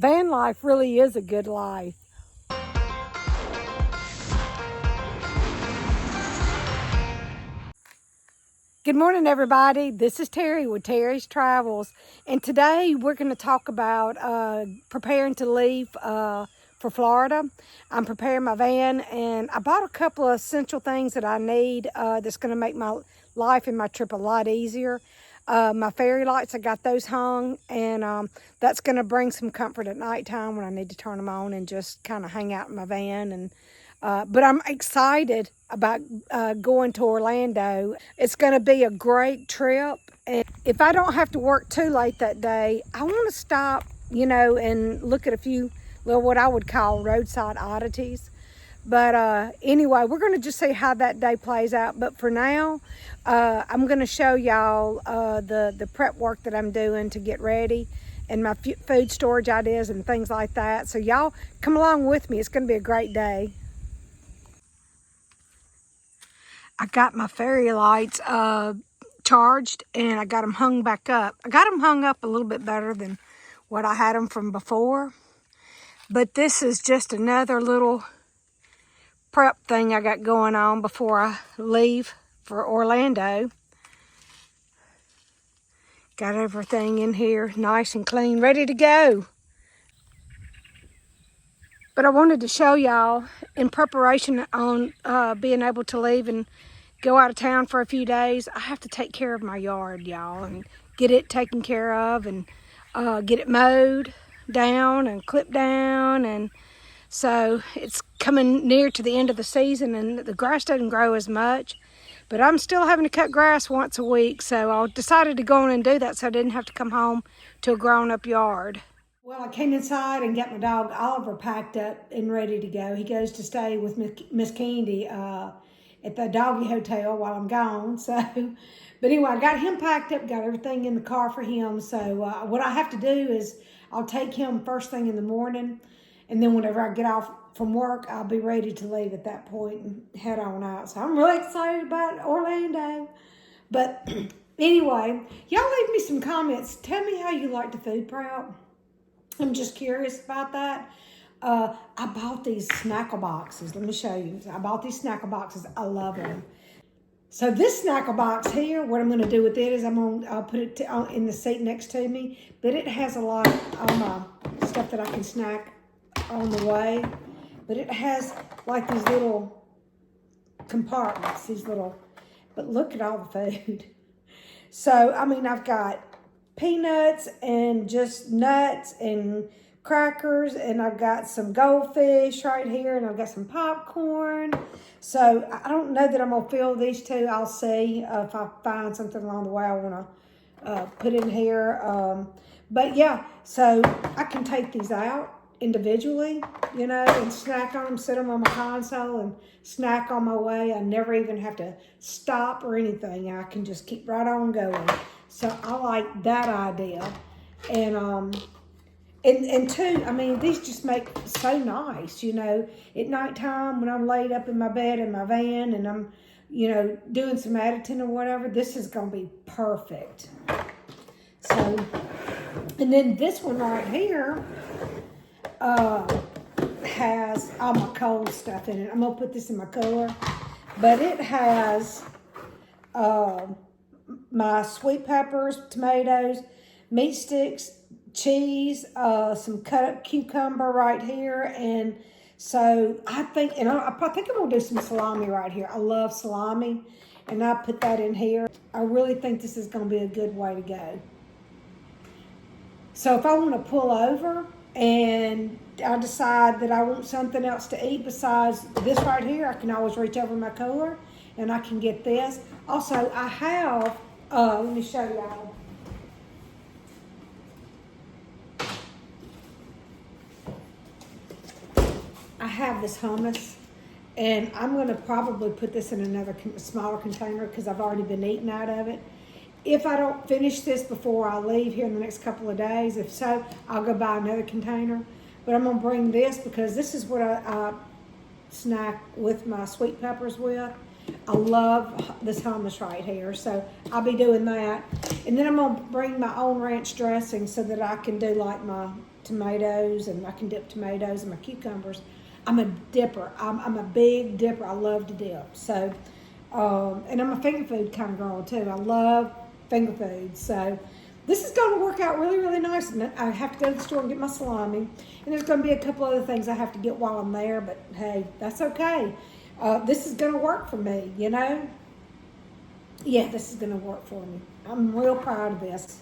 Van life really is a good life. Good morning, everybody. This is Terry with Terry's Travels, and today we're going to talk about preparing to leave for Florida. I'm preparing my van, and I bought a couple of essential things that I need that's going to make my life and my trip a lot easier. My fairy lights, I got those hung, and that's going to bring some comfort at nighttime when I need to turn them on and just kind of hang out in my van. And but I'm excited about going to Orlando. It's going to be a great trip. And if I don't have to work too late that day, I want to stop, and look at a few little what I would call roadside oddities. But anyway, we're going to just see how that day plays out. But for now, I'm going to show y'all the prep work that I'm doing to get ready and my food storage ideas and things like that. So y'all come along with me. It's going to be a great day. I got my fairy lights charged, and I got them hung back up. I got them hung up a little bit better than what I had them from before. But this is just another little prep thing I got going on before I leave for Orlando. Got everything in here nice and clean, ready to go. But I wanted to show y'all in preparation on being able to leave and go out of town for a few days. I have to take care of my yard, y'all, and get it taken care of, and get it mowed down and clipped down. And so it's coming near to the end of the season, and the grass doesn't grow as much, but I'm still having to cut grass once a week. So I decided to go on and do that so I didn't have to come home to a grown-up yard. Well, I came inside and got my dog Oliver packed up and ready to go. He goes to stay with Miss Candy at the doggy hotel while I'm gone. So, but anyway, I got him packed up, got everything in the car for him. So what I have to do is I'll take him first thing in the morning, and then whenever I get off from work, I'll be ready to leave at that point and head on out. So I'm really excited about Orlando. But anyway, y'all leave me some comments. Tell me how you like the food prep. I'm just curious about that. I bought these snackle boxes. Let me show you. I bought these snackle boxes. I love them. So this snackle box here, what I'm going to do with it is I'll put it in the seat next to me. But it has a lot of stuff that I can snack on the way. But it has like these little compartments, but look at all the food. So, I mean, I've got peanuts and just nuts and crackers, and I've got some goldfish right here, and I've got some popcorn. So I don't know that I'm gonna fill these two. I'll see if I find something along the way I want to put in here. But yeah, so I can take these out individually, and snack on them, sit them on my console and snack on my way. I never even have to stop or anything. I can just keep right on going. So I like that idea. And two, I mean, these just make so nice, at nighttime when I'm laid up in my bed in my van and I'm, doing some editing or whatever, this is going to be perfect. So, and then this one right here has all my cold stuff in it. I'm going to put this in my cooler, but it has my sweet peppers, tomatoes, meat sticks, cheese, some cut up cucumber right here. And so I think I'm going to do some salami right here. I love salami, and I put that in here. I really think this is going to be a good way to go. So if I want to pull over and I decide that I want something else to eat besides this right here, I can always reach over my cooler and I can get this. Also, I have, let me show y'all. I have this hummus, and I'm going to probably put this in another smaller container because I've already been eating out of it. If I don't finish this before I leave here in the next couple of days, if so, I'll go buy another container. But I'm going to bring this because this is what I snack with my sweet peppers with. I love this hummus right here, so I'll be doing that. And then I'm gonna bring my own ranch dressing so that I can do like my tomatoes, and I can dip tomatoes and my cucumbers. I'm a dipper. I'm a big dipper. I love to dip. So, and I'm a finger food kind of girl too. I love finger food. So this is going to work out really, really nice. And I have to go to the store and get my salami. And there's going to be a couple other things I have to get while I'm there. But hey, that's okay. This is going to work for me, you know? Yeah, this is going to work for me. I'm real proud of this.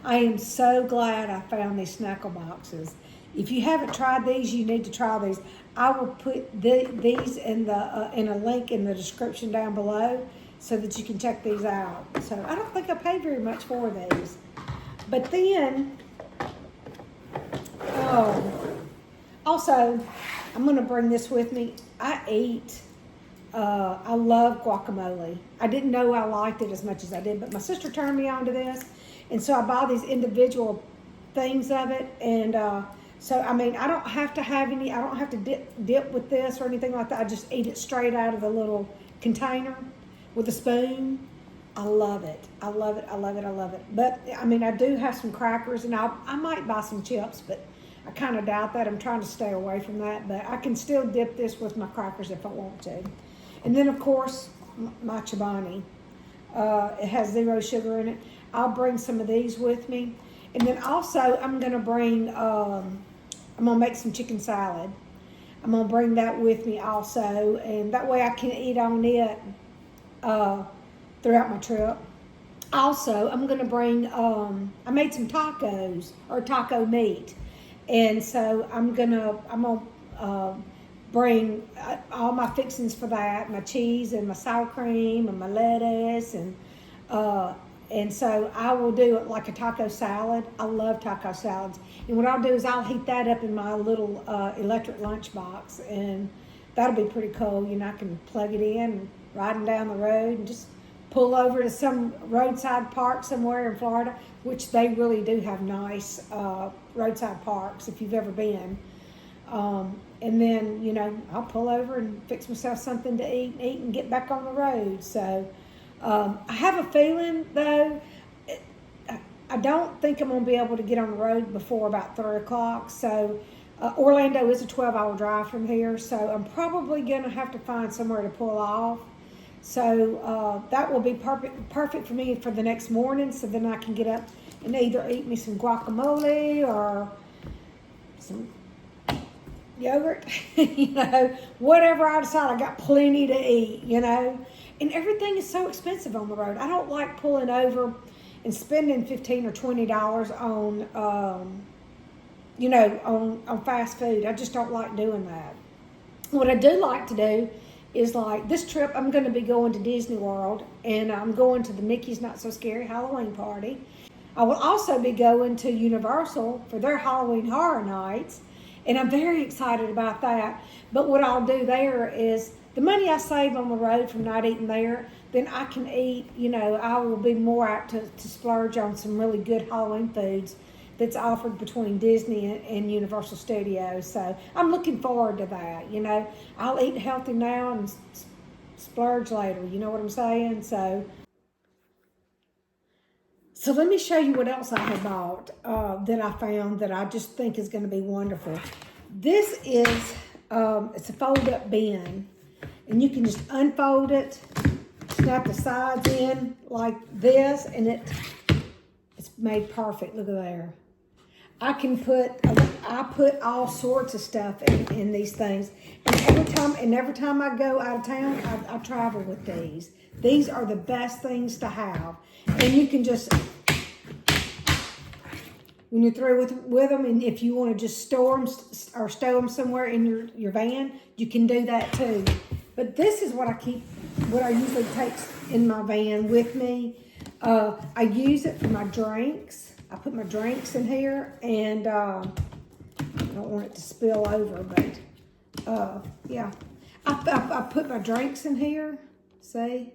I am so glad I found these snackle boxes. If you haven't tried these, you need to try these. I will put these in a link in the description down below so that you can check these out. So I don't think I paid very much for these. But then, also, I'm going to bring this with me. I love guacamole. I didn't know I liked it as much as I did, but my sister turned me on to this. And so I buy these individual things of it. And so, I mean, I don't have to have any, I don't have to dip with this or anything like that. I just eat it straight out of the little container with a spoon. I love it. I love it. I love it. I love it. But, I mean, I do have some crackers, and I might buy some chips, but I kind of doubt that. I'm trying to stay away from that. But I can still dip this with my crackers if I want to. And then, of course, my Chobani. It has 0 sugar in it. I'll bring some of these with me. And then also, I'm going to bring, I'm going to make some chicken salad. I'm going to bring that with me also. And that way I can eat on it throughout my trip. Also, I'm going to bring, I made some tacos, or taco meat. And so I'm going to bring all my fixings for that, my cheese and my sour cream and my lettuce, and so I will do it like a taco salad. I love taco salads. And what I'll do is I'll heat that up in my little electric lunchbox, and that'll be pretty cool. You know, I can plug it in, riding down the road, and just pull over to some roadside park somewhere in Florida, which they really do have nice roadside parks if you've ever been. And then, you know, I'll pull over and fix myself something to eat and get back on the road. So I have a feeling, though, I don't think I'm going to be able to get on the road before about 3 o'clock. So Orlando is a 12-hour drive from here, so I'm probably going to have to find somewhere to pull off. So that will be perfect for me for the next morning, so then I can get up and either eat me some guacamole or some yogurt, you know, whatever I decide. I got plenty to eat, you know, and everything is so expensive on the road. I don't like pulling over and spending $15 or $20 on, you know, on fast food. I just don't like doing that. What I do like to do is, like, this trip, I'm going to be going to Disney World, and I'm going to the Mickey's Not So Scary Halloween party. I will also be going to Universal for their Halloween Horror Nights, and I'm very excited about that. But what I'll do there is the money I save on the road from not eating there, then I can eat, you know, I will be more apt to splurge on some really good Halloween foods that's offered between Disney and Universal Studios. So I'm looking forward to that, you know. I'll eat healthy now and splurge later, you know what I'm saying? So let me show you what else I have bought that I found that I just think is going to be wonderful. This is, it's a fold-up bin, and you can just unfold it, snap the sides in like this, and it's made perfect. Look at there. I put all sorts of stuff in these things, and every time I go out of town, I travel with these. These are the best things to have, and you can just, when you're through with them, and if you want to just store them or stow them somewhere in your van, you can do that too. But this is what I usually take in my van with me. I use it for my drinks. I put my drinks in here, and I don't want it to spill over, but yeah. I put my drinks in here, see?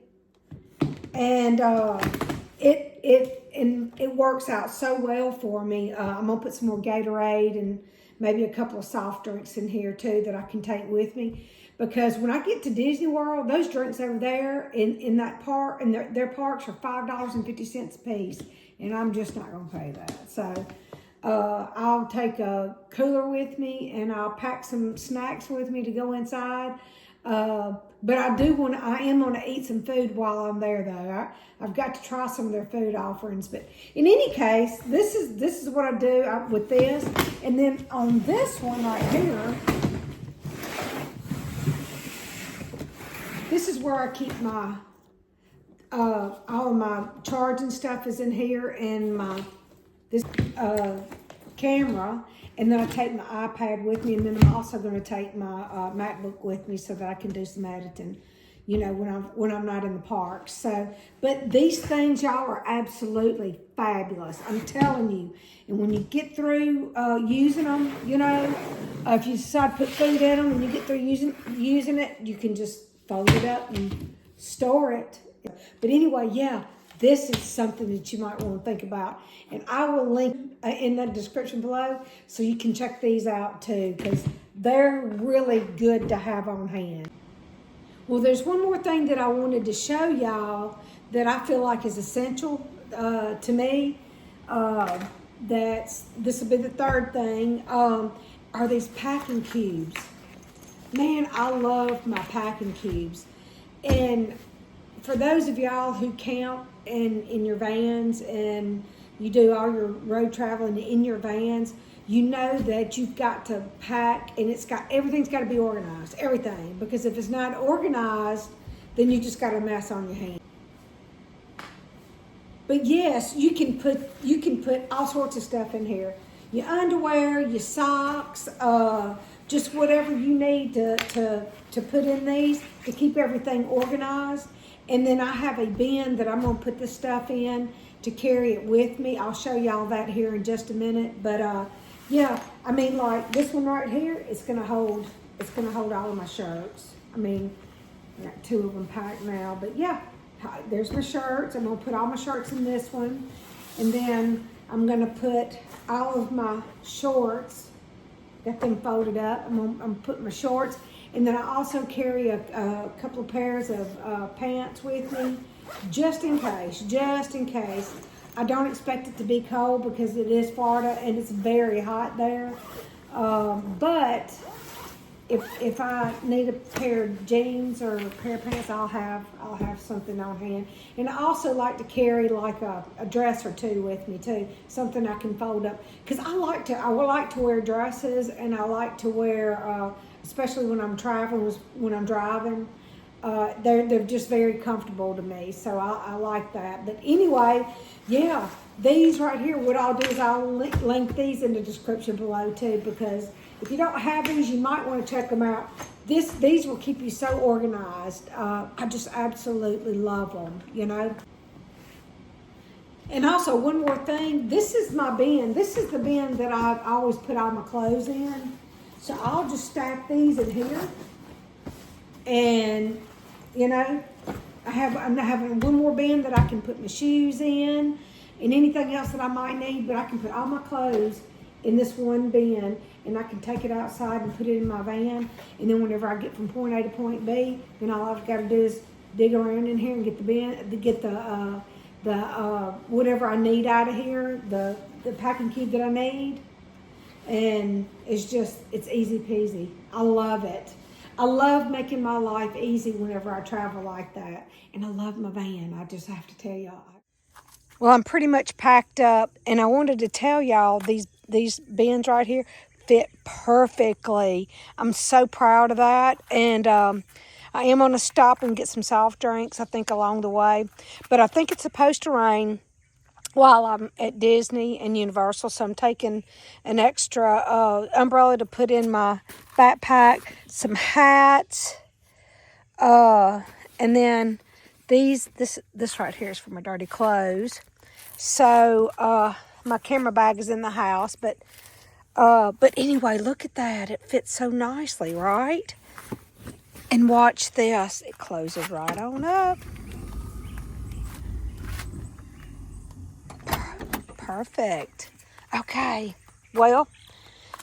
And it works out so well for me. I'm gonna put some more Gatorade and maybe a couple of soft drinks in here too that I can take with me. Because when I get to Disney World, those drinks over there in that park, and their parks are $5.50 a piece, and I'm just not gonna pay that. So I'll take a cooler with me, and I'll pack some snacks with me to go inside. But I am gonna eat some food while I'm there though. I've got to try some of their food offerings. But in any case, this is what I do with this. And then on this one right here, this is where I keep my, all of my charging stuff is in here, and this camera. And then I take my iPad with me, and then I'm also going to take my MacBook with me so that I can do some editing, you know, when I'm not in the park. So, but these things, y'all, are absolutely fabulous. I'm telling you. And when you get through using them, you know, if you decide to put food in them, when you get through using it, you can just fold it up and store it. But anyway, yeah, this is something that you might want to think about. And I will link in the description below so you can check these out too, because they're really good to have on hand. Well, there's one more thing that I wanted to show y'all that I feel like is essential to me. This will be the third thing, are these packing cubes. Man, I love my packing cubes. And for those of y'all who camp in your vans and you do all your road traveling in your vans, you know that you've got to pack, and everything's got to be organized, everything. Because if it's not organized, then you just got a mess on your hands. But yes, you can put all sorts of stuff in here. Your underwear, your socks, just whatever you need to put in these to keep everything organized. And then I have a bin that I'm gonna put this stuff in to carry it with me. I'll show y'all that here in just a minute. But yeah, I mean, like this one right here, it's gonna hold all of my shirts. I mean, I got 2 of them packed now, but yeah, there's my shirts. I'm gonna put all my shirts in this one. And then I'm gonna put all of my shorts, got them folded up. I'm gonna put my shorts. And then I also carry a couple of pairs of pants with me, just in case. I don't expect it to be cold because it is Florida and it's very hot there. But if I need a pair of jeans or a pair of pants, I'll have something on hand. And I also like to carry like a dress or two with me too, something I can fold up. Because I like to wear dresses, and I like to wear, especially when I'm traveling, when I'm driving, they're just very comfortable to me. So I like that. But anyway, yeah, these right here, what I'll do is I'll link these in the description below too, because if you don't have these, you might want to check them out. These will keep you so organized. I just absolutely love them, you know. And also, one more thing, this is my bin. This is the bin that I always put all my clothes in. So I'll just stack these in here. And, you know, I'm having one more bin that I can put my shoes in and anything else that I might need, but I can put all my clothes in this one bin, and I can take it outside and put it in my van. And then whenever I get from point A to point B, then all I've got to do is dig around in here and get the whatever I need out of here, the packing cube that I need. And it's easy peasy. I love it. I love making my life easy whenever I travel like that. And I love my van, I just have to tell y'all. Well, I'm pretty much packed up, and I wanted to tell y'all these bins right here fit perfectly. I'm so proud of that. And I am going to stop and get some soft drinks, I think, along the way. But I think it's supposed to rain while I'm at Disney and Universal, so I'm taking an extra umbrella to put in my backpack, some hats, and then this right here is for my dirty clothes. So my camera bag is in the house, but anyway, look at that. It fits so nicely, right? And watch this. It closes right on up. Perfect. Okay. Well,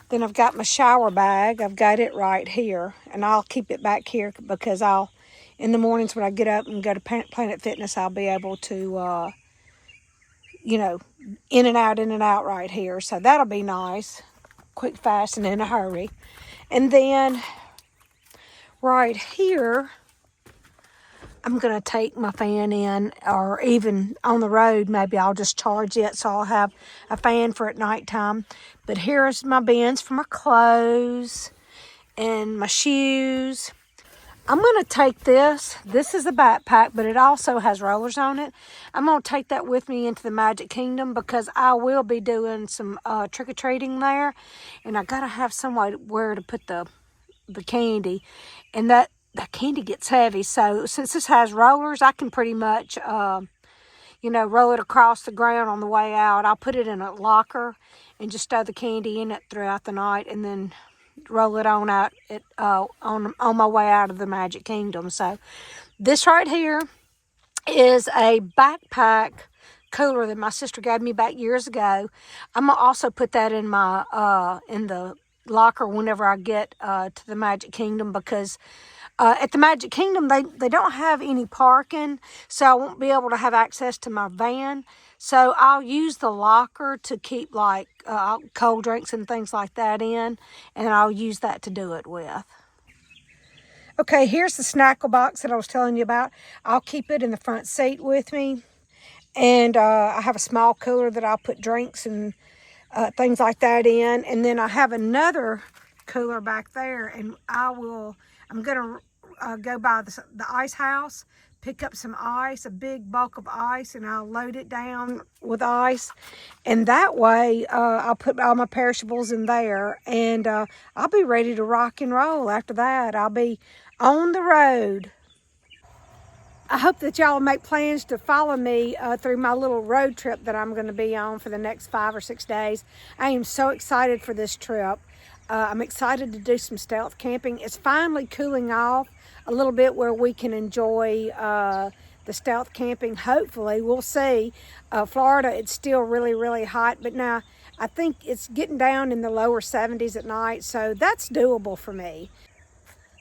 then I've got my shower bag. I've got it right here. And I'll keep it back here because in the mornings when I get up and go to Planet Fitness, I'll be able to, in and out right here. So that'll be nice. Quick, fast, and in a hurry. And then right here, I'm going to take my fan in, or even on the road, maybe I'll just charge it so I'll have a fan for at nighttime. But here's my bins for my clothes and my shoes. I'm going to take this. This is a backpack, but it also has rollers on it. I'm going to take that with me into the Magic Kingdom because I will be doing some trick-or-treating there. And I got to have somewhere to put the candy. And that candy gets heavy. So since this has rollers, I can pretty much, roll it across the ground on the way out. I'll put it in a locker and just stow the candy in it throughout the night and then roll it on out on my way out of the Magic Kingdom. So this right here is a backpack cooler that my sister gave me back years ago. I'm going to also put that in my in the locker whenever I get to the Magic Kingdom because at the Magic Kingdom, they don't have any parking, so I won't be able to have access to my van. So I'll use the locker to keep like cold drinks and things like that in, and I'll use that to do it with. Okay, here's the snackle box that I was telling you about. I'll keep it in the front seat with me, and I have a small cooler that I'll put drinks and things like that in, and then I have another cooler back there, and I'm gonna go by the ice house, pick up some ice, a big bulk of ice, and I'll load it down with ice, and that way I'll put all my perishables in there, and I'll be ready to rock and roll. After that, I'll be on the road. I hope that y'all make plans to follow me through my little road trip that I'm going to be on for the next 5 or 6 days. I am so excited for this trip. I'm excited to do some stealth camping. It's finally cooling off a little bit where we can enjoy the stealth camping. Hopefully, we'll see. Florida, it's still really, really hot, but now I think it's getting down in the lower 70s at night, so that's doable for me.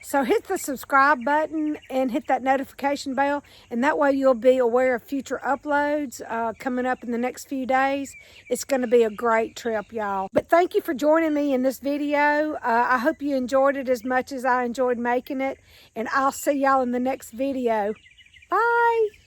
So hit the subscribe button and hit that notification bell, and that way you'll be aware of future uploads coming up in the next few days. It's going to be a great trip, y'all. But thank you for joining me in this video. I hope you enjoyed it as much as I enjoyed making it, and I'll see y'all in the next video. Bye!